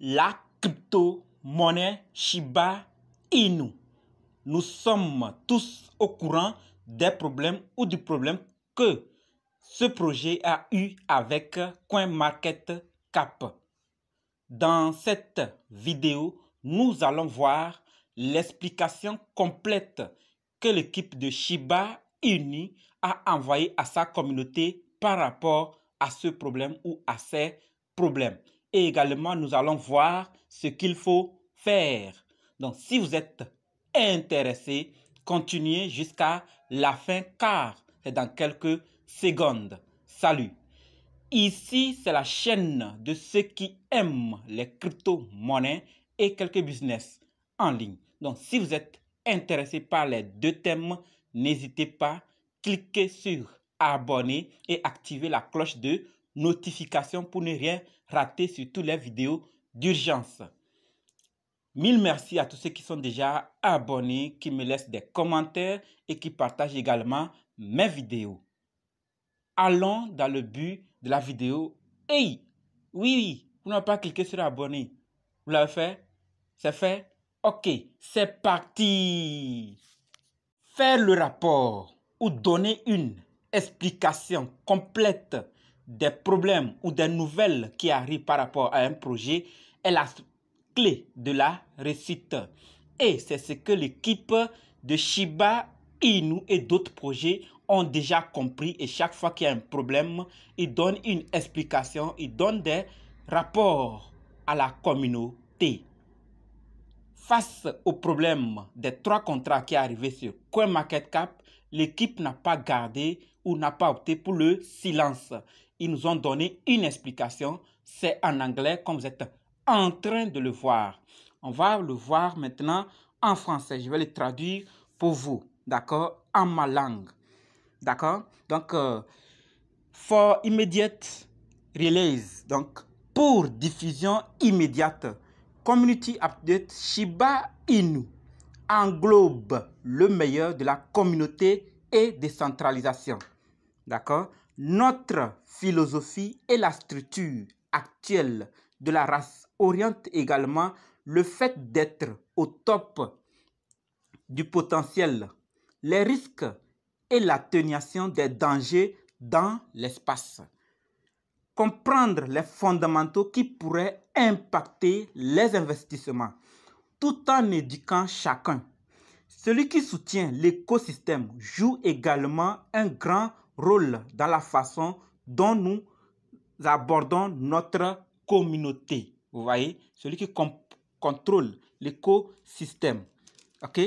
la crypto-monnaie Shiba Inu. Nous sommes tous au courant des problèmes ou du problème que ce projet a eu avec CoinMarketCap. Dans cette vidéo, nous allons voir l'explication complète que l'équipe de Shiba Inu a envoyée à sa communauté par rapport à ce problème ou à ces problèmes. Et également, nous allons voir ce qu'il faut faire. Donc, si vous êtes intéressé, continuez jusqu'à la fin car c'est dans quelques secondes. Salut! Ici, c'est la chaîne de ceux qui aiment les crypto-monnaies et quelques business en ligne. Donc, si vous êtes intéressé par les deux thèmes, n'hésitez pas, cliquez sur abonner et activez la cloche de notification pour ne rien rater sur toutes les vidéos d'urgence. Mille merci à tous ceux qui sont déjà abonnés, qui me laissent des commentaires et qui partagent également mes vidéos. Allons dans le but de la vidéo. Hey, oui, vous n'avez pas cliqué sur abonner. Vous l'avez fait? C'est fait? Ok, c'est parti. Faire le rapport ou donner une explication complète des problèmes ou des nouvelles qui arrivent par rapport à un projet est la clé de la réussite. Et c'est ce que l'équipe de Shiba Inu et d'autres projets ont déjà compris, et chaque fois qu'il y a un problème, ils donnent une explication, ils donnent des rapports à la communauté. Face au problème des 3 contrats qui est arrivé sur CoinMarketCap, l'équipe n'a pas gardé ou n'a pas opté pour le silence. Ils nous ont donné une explication, c'est en anglais comme vous êtes en train de le voir. On va le voir maintenant en français, je vais le traduire pour vous, d'accord, en ma langue. D'accord? Donc, for immediate release, donc pour diffusion immédiate, Community Update Shiba Inu englobe le meilleur de la communauté et décentralisation. D'accord? Notre philosophie et la structure actuelle de la race orientent également le fait d'être au top du potentiel, les risques et l'atténuation des dangers dans l'espace. Comprendre les fondamentaux qui pourraient impacter les investissements, tout en éduquant chacun. Celui qui soutient l'écosystème joue également un grand rôle dans la façon dont nous abordons notre communauté. Vous voyez, celui qui contrôle l'écosystème. OK?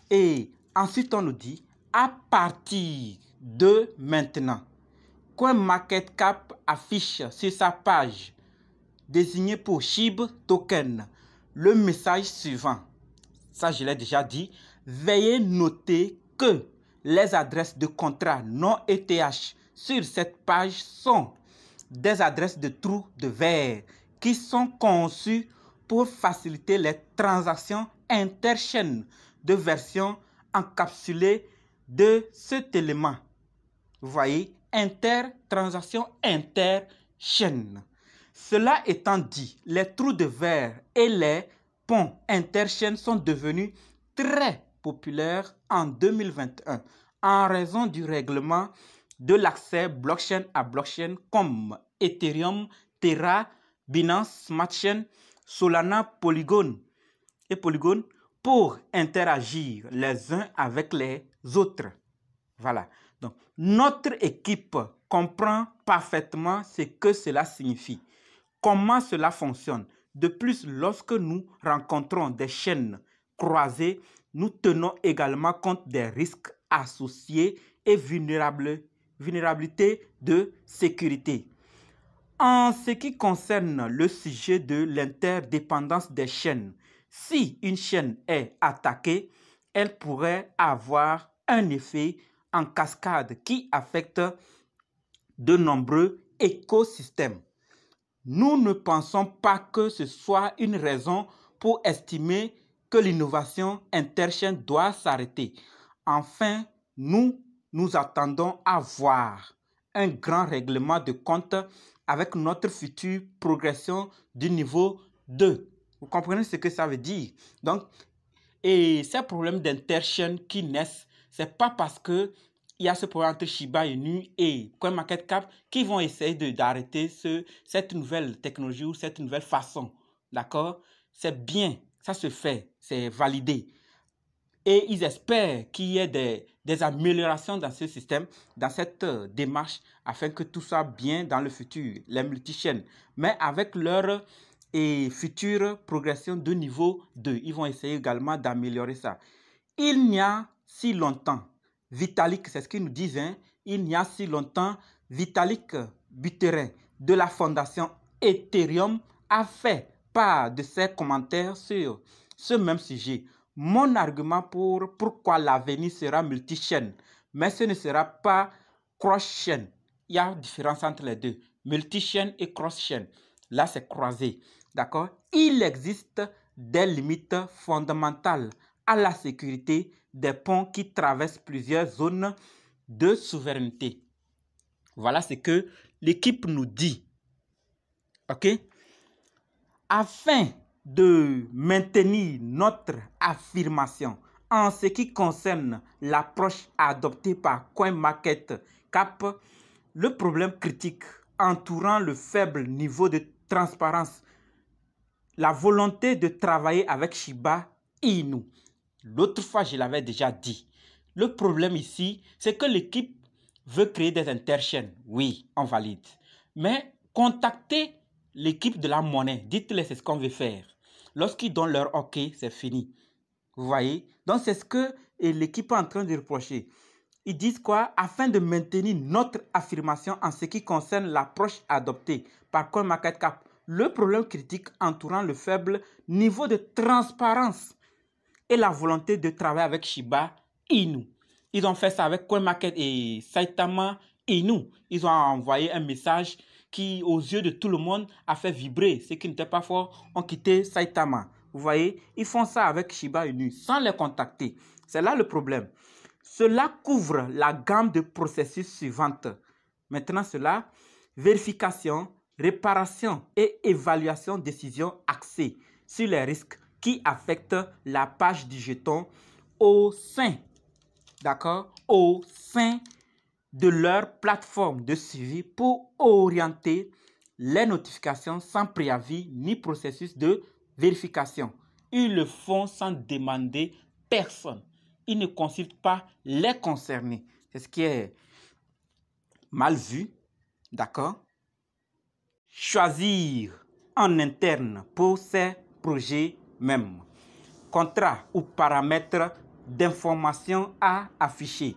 Et ensuite, on nous dit, à partir de maintenant, CoinMarketCap affiche sur sa page désignée pour SHIB Token le message suivant. Ça, je l'ai déjà dit. Veuillez noter que les adresses de contrat non ETH sur cette page sont des adresses de trous de verre qui sont conçues pour faciliter les transactions interchaînes de version encapsulée de cet élément. Vous voyez, transaction interchaîne. Cela étant dit, les trous de verre et les ponts interchaînes sont devenus très populaires en 2021 en raison du règlement de l'accès blockchain à blockchain comme Ethereum, Terra, Binance Smart Chain, Solana, Polygon et Polygon pour interagir les uns avec les autres. Voilà. Donc, notre équipe comprend parfaitement ce que cela signifie, comment cela fonctionne. De plus, lorsque nous rencontrons des chaînes croisées, nous tenons également compte des risques associés et vulnérabilités de sécurité. En ce qui concerne le sujet de l'interdépendance des chaînes, si une chaîne est attaquée, elle pourrait avoir un effet en cascade qui affecte de nombreux écosystèmes. Nous ne pensons pas que ce soit une raison pour estimer que l'innovation interchaîne doit s'arrêter. Enfin, nous attendons à voir un grand règlement de compte avec notre future progression du niveau 2. Vous comprenez ce que ça veut dire? Donc, et ces problèmes d'interchaîne qui naissent, c'est pas parce que il y a ce problème entre Shiba Inu et CoinMarketCap qui vont essayer d'arrêter cette nouvelle technologie ou cette nouvelle façon. D'accord? C'est bien, ça se fait, c'est validé. Et ils espèrent qu'il y ait des améliorations dans ce système, dans cette démarche, afin que tout soit bien dans le futur, les multichaînes. Mais avec leur future progression de niveau 2, ils vont essayer également d'améliorer ça. Il n'y a si longtemps, Vitalik, c'est ce qu'ils nous disent, hein, il n'y a si longtemps, Vitalik Buterin de la fondation Ethereum a fait part de ses commentaires sur ce même sujet. Mon argument pour pourquoi l'avenir sera multichaîne, mais ce ne sera pas cross-chaîne. Il y a une différence entre les deux, multichaîne et cross-chaîne. Là, c'est croisé, d'accord? Il existe des limites fondamentales à la sécurité des ponts qui traversent plusieurs zones de souveraineté. Voilà ce que l'équipe nous dit. OK? Afin de maintenir notre affirmation en ce qui concerne l'approche adoptée par CoinMarketCap, le problème critique entourant le faible niveau de transparence, la volonté de travailler avec Shiba Inu. L'autre fois, je l'avais déjà dit. Le problème ici, c'est que l'équipe veut créer des interchaînes. Oui, on valide. Mais contactez l'équipe de la monnaie. Dites-les c'est ce qu'on veut faire. Lorsqu'ils donnent leur OK, c'est fini. Vous voyez? Donc, c'est ce que l'équipe est en train de reprocher. Ils disent quoi? Afin de maintenir notre affirmation en ce qui concerne l'approche adoptée par CoinMarketCap, le problème critique entourant le faible niveau de transparence et la volonté de travailler avec Shiba Inu. Ils ont fait ça avec CoinMarket et Saitama Inu. Ils ont envoyé un message qui, aux yeux de tout le monde, a fait vibrer. Ceux qui n'étaient pas forts ont quitté Saitama. Vous voyez, ils font ça avec Shiba Inu sans les contacter. C'est là le problème. Cela couvre la gamme de processus suivantes. Maintenant, cela, vérification, réparation et évaluation de décisions axées sur les risques qui affectent la page du jeton au sein, d'accord, au sein de leur plateforme de suivi pour orienter les notifications sans préavis ni processus de vérification. Ils le font sans demander personne. Ils ne consultent pas les concernés. C'est ce qui est mal vu, d'accord? Choisir en interne pour ces projets même. Contrat ou paramètres d'information à afficher.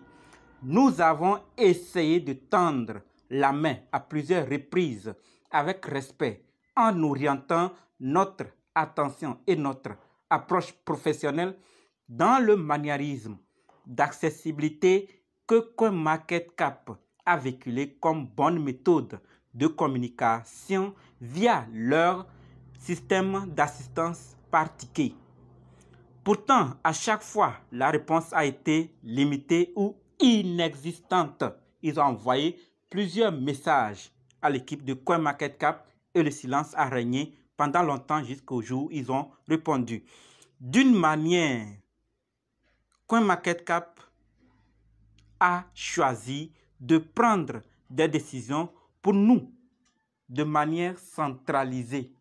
Nous avons essayé de tendre la main à plusieurs reprises avec respect en orientant notre attention et notre approche professionnelle dans le maniérisme d'accessibilité que CoinMarketCap a véhiculé comme bonne méthode de communication via leur système d'assistance par ticket. Pourtant, à chaque fois, la réponse a été limitée ou inexistante. Ils ont envoyé plusieurs messages à l'équipe de CoinMarketCap et le silence a régné pendant longtemps jusqu'au jour où ils ont répondu. D'une manière, CoinMarketCap a choisi de prendre des décisions pour nous de manière centralisée.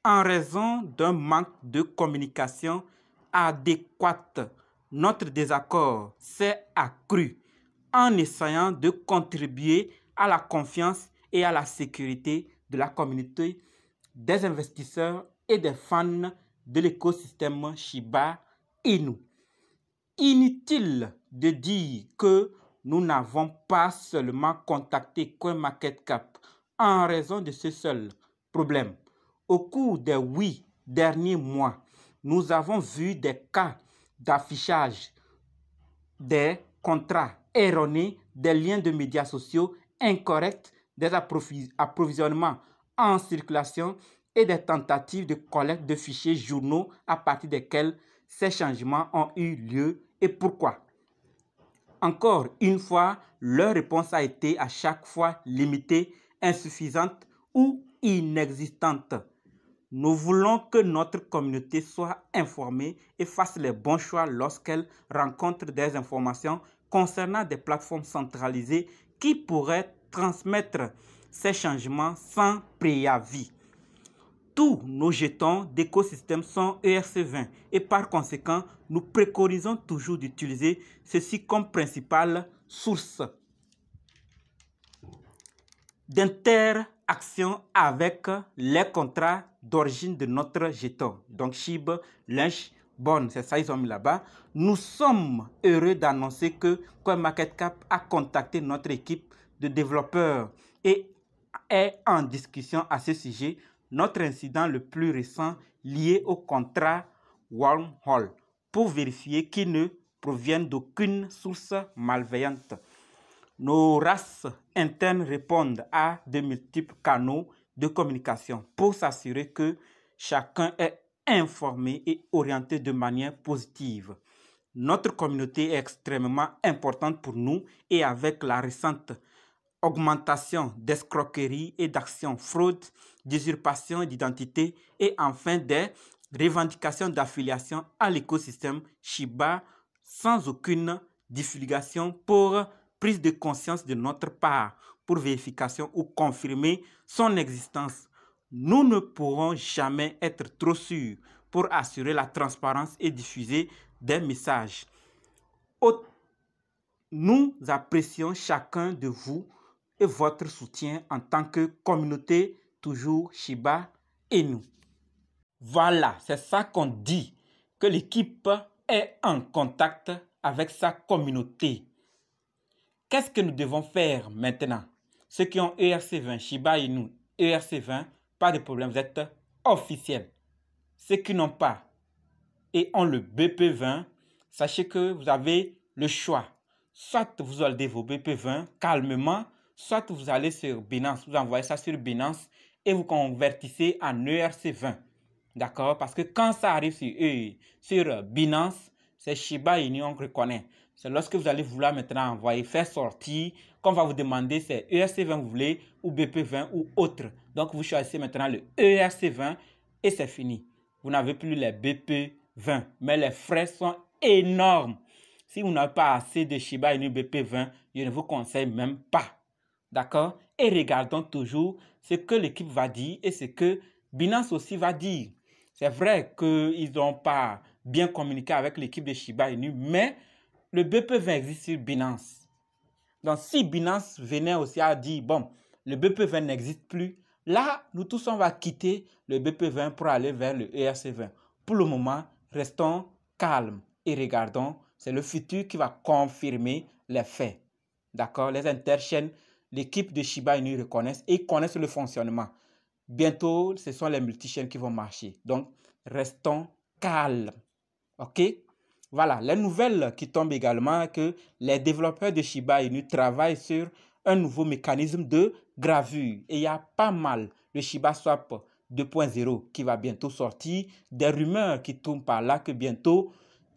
En raison d'un manque de communication adéquate, notre désaccord s'est accru en essayant de contribuer à la confiance et à la sécurité de la communauté des investisseurs et des fans de l'écosystème Shiba Inu. Inutile de dire que nous n'avons pas seulement contacté CoinMarketCap en raison de ce seul problème. Au cours des 8 derniers mois, nous avons vu des cas d'affichage des contrats erronés, des liens de médias sociaux incorrects, des approvisionnements en circulation et des tentatives de collecte de fichiers journaux à partir desquels ces changements ont eu lieu et pourquoi. Encore une fois, leur réponse a été à chaque fois limitée, insuffisante ou inexistante. Nous voulons que notre communauté soit informée et fasse les bons choix lorsqu'elle rencontre des informations concernant des plateformes centralisées qui pourraient transmettre ces changements sans préavis. Tous nos jetons d'écosystème sont ERC20 et par conséquent, nous préconisons toujours d'utiliser ceci comme principale source d'interaction avec les contrats d'origine de notre jeton. Donc SHIB, Lynch, Bon, c'est ça, ils ont mis là-bas. Nous sommes heureux d'annoncer que CoinMarketCap a contacté notre équipe de développeurs et est en discussion à ce sujet. Notre incident le plus récent lié au contrat Wormhole pour vérifier qu'ils ne proviennent d'aucune source malveillante. Nos races internes répondent à de multiples canaux de communication pour s'assurer que chacun est informé et orienté de manière positive. Notre communauté est extrêmement importante pour nous et avec la récente augmentation d'escroqueries et d'actions fraude, d'usurpation d'identité et enfin des revendications d'affiliation à l'écosystème Shiba sans aucune divulgation pour prise de conscience de notre part pour vérification ou confirmer son existence. Nous ne pourrons jamais être trop sûrs pour assurer la transparence et diffuser des messages. Nous apprécions chacun de vous et votre soutien en tant que communauté, toujours Shiba Inu. Voilà, c'est ça qu'on dit, que l'équipe est en contact avec sa communauté. Qu'est-ce que nous devons faire maintenant? Ceux qui ont ERC20, Shiba Inu, ERC20, pas de problème, vous êtes officiels. Ceux qui n'ont pas et ont le BP20, sachez que vous avez le choix. Soit vous soldez vos BP20 calmement, soit vous allez sur Binance, vous envoyez ça sur Binance et vous convertissez en ERC20. D'accord? Parce que quand ça arrive sur Binance, c'est Shiba Inu, on reconnaît. C'est lorsque vous allez vouloir maintenant envoyer, faire sortir, qu'on va vous demander c'est ERC20 vous voulez ou BP20 ou autre. Donc vous choisissez maintenant le ERC20 et c'est fini. Vous n'avez plus les BP20, mais les frais sont énormes. Si vous n'avez pas assez de Shiba Inu BP20, je ne vous conseille même pas. D'accord? Et regardons toujours ce que l'équipe va dire et ce que Binance aussi va dire. C'est vrai qu'ils n'ont pas bien communiqué avec l'équipe de Shiba Inu, mais le BP20 existe sur Binance. Donc, si Binance venait aussi à dire, bon, le BP20 n'existe plus, là, nous tous, on va quitter le BP20 pour aller vers le ERC20. Pour le moment, restons calmes et regardons. C'est le futur qui va confirmer les faits. D'accord? Les interchaînes, l'équipe de Shiba Inu reconnaissent et connaissent le fonctionnement. Bientôt, ce sont les multichaînes qui vont marcher. Donc, restons calmes. OK? Voilà, les nouvelles qui tombent également que les développeurs de Shiba Inu travaillent sur un nouveau mécanisme de gravure. Et il y a pas mal le Shiba Swap 2.0 qui va bientôt sortir. Des rumeurs qui tournent par là que bientôt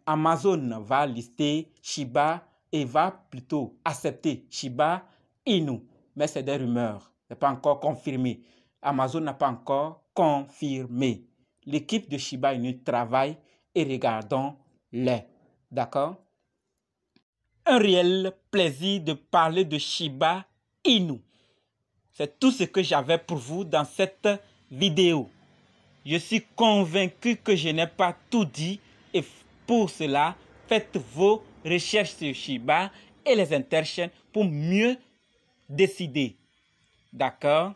Amazon va lister Shiba et va plutôt accepter Shiba Inu. Mais c'est des rumeurs, ce n'est pas encore confirmé. Amazon n'a pas encore confirmé. L'équipe de Shiba Inu travaille et regardons-les. D'accord? Un réel plaisir de parler de Shiba Inu. C'est tout ce que j'avais pour vous dans cette vidéo. Je suis convaincu que je n'ai pas tout dit et pour cela, faites vos recherches sur Shiba et les interchaînes pour mieux décider. D'accord?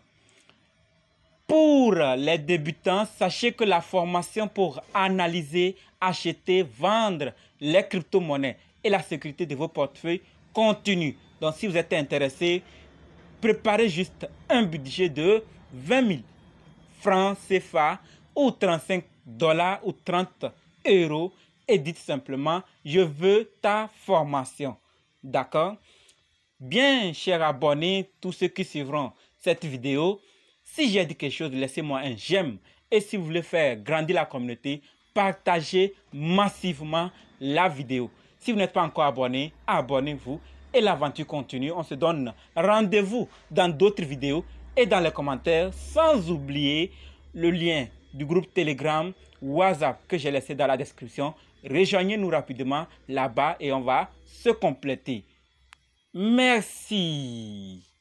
Pour les débutants, sachez que la formation pour analyser, acheter, vendre les crypto-monnaies et la sécurité de vos portefeuilles continue. Donc, si vous êtes intéressé, préparez juste un budget de 20 000 francs CFA ou 35 $ ou 30 € et dites simplement « Je veux ta formation ». D'accord? Bien, chers abonnés, tous ceux qui suivront cette vidéo, si j'ai dit quelque chose, laissez-moi un j'aime. Et si vous voulez faire grandir la communauté, partagez massivement la vidéo. Si vous n'êtes pas encore abonné, abonnez-vous et l'aventure continue. On se donne rendez-vous dans d'autres vidéos et dans les commentaires, sans oublier le lien du groupe Telegram, WhatsApp que j'ai laissé dans la description. Rejoignez-nous rapidement là-bas et on va se compléter. Merci.